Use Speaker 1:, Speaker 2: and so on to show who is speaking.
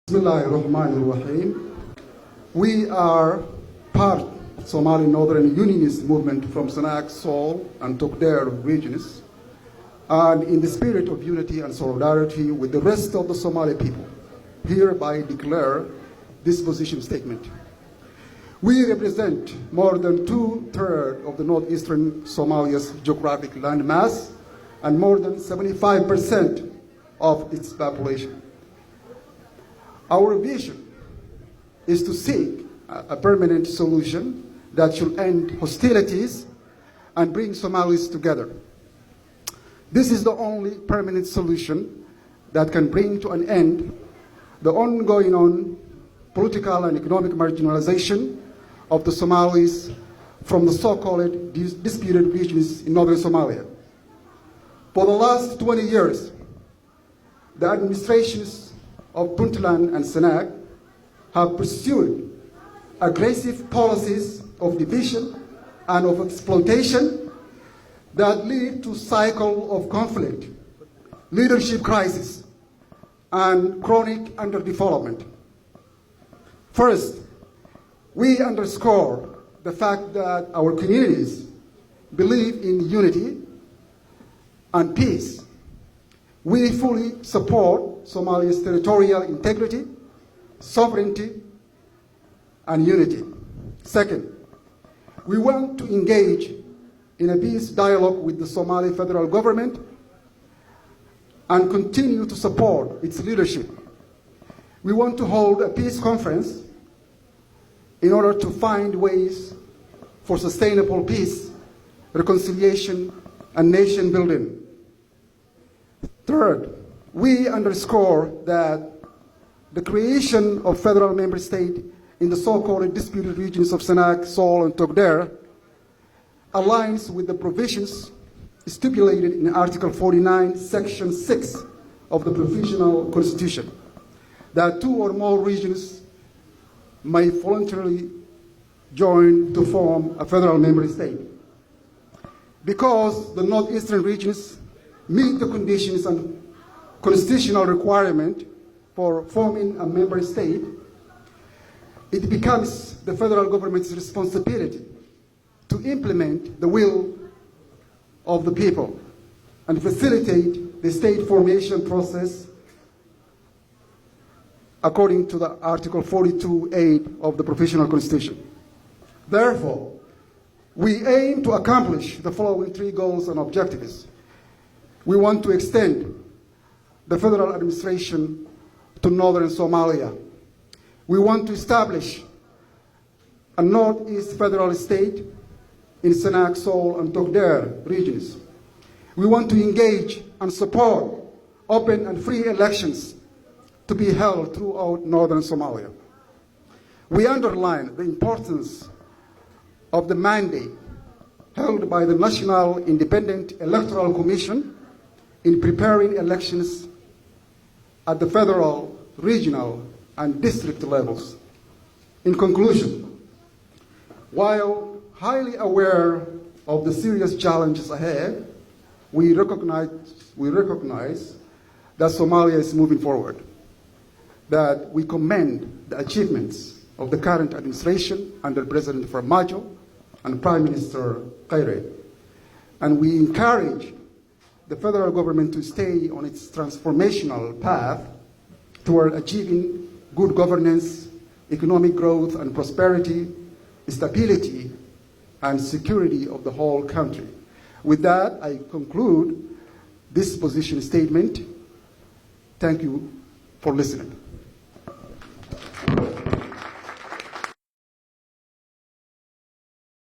Speaker 1: Bismillahirrahmanirrahim. We are part of Somali Northern Unionist movement from Sanaag, Sol, and Togdere regions, and in the spirit of unity and solidarity with the rest of the Somali people, hereby declare this position statement. We represent more than 2/3 of the northeastern Somalia's geographic landmass and more than 75% of its population. Our vision is to seek a permanent solution that should end hostilities and bring Somalis together. This is the only permanent solution that can bring to an end the ongoing political and economic marginalization of the Somalis from the so-called disputed regions in northern Somalia. For the last 20 years, the administrations of Puntland and Sanaag have pursued aggressive policies of division and of exploitation that lead to cycle of conflict, leadership crisis, and chronic underdevelopment. First, we underscore the fact that our communities believe in unity and peace. We fully support Somalia's territorial integrity, sovereignty, and unity. Second, we want to engage in a peace dialogue with the Somali federal government and continue to support its leadership. We want to hold a peace conference in order to find ways for sustainable peace, reconciliation, and nation building. Third, we underscore that the creation of federal member state in the so-called disputed regions of Sanaag, Sol, and Togdere aligns with the provisions stipulated in Article 49, Section 6 of the Provisional Constitution, that two or more regions may voluntarily join to form a federal member state. Because the northeastern regions meet the conditions and constitutional requirement for forming a member state, it becomes the federal government's responsibility to implement the will of the people and facilitate the state formation process according to the Article 42(8) of the Provisional Constitution. Therefore, we aim to accomplish the following three goals and objectives. We want to extend the federal administration to northern Somalia. We want to establish a northeast federal state in Sanaag, Sol, and Togdere regions. We want to engage and support open and free elections to be held throughout northern Somalia. We underline the importance of the mandate held by the National Independent Electoral Commission in preparing elections at the federal, regional, and district levels. In conclusion, while highly aware of the serious challenges ahead, we recognize that Somalia is moving forward, that we commend the achievements of the current administration under President Farmaajo and Prime Minister Kaire, and we encourage the federal government to stay on its transformational path toward achieving good governance, economic growth and prosperity, stability, and security of the whole country. With that, I conclude this position statement. Thank you for listening.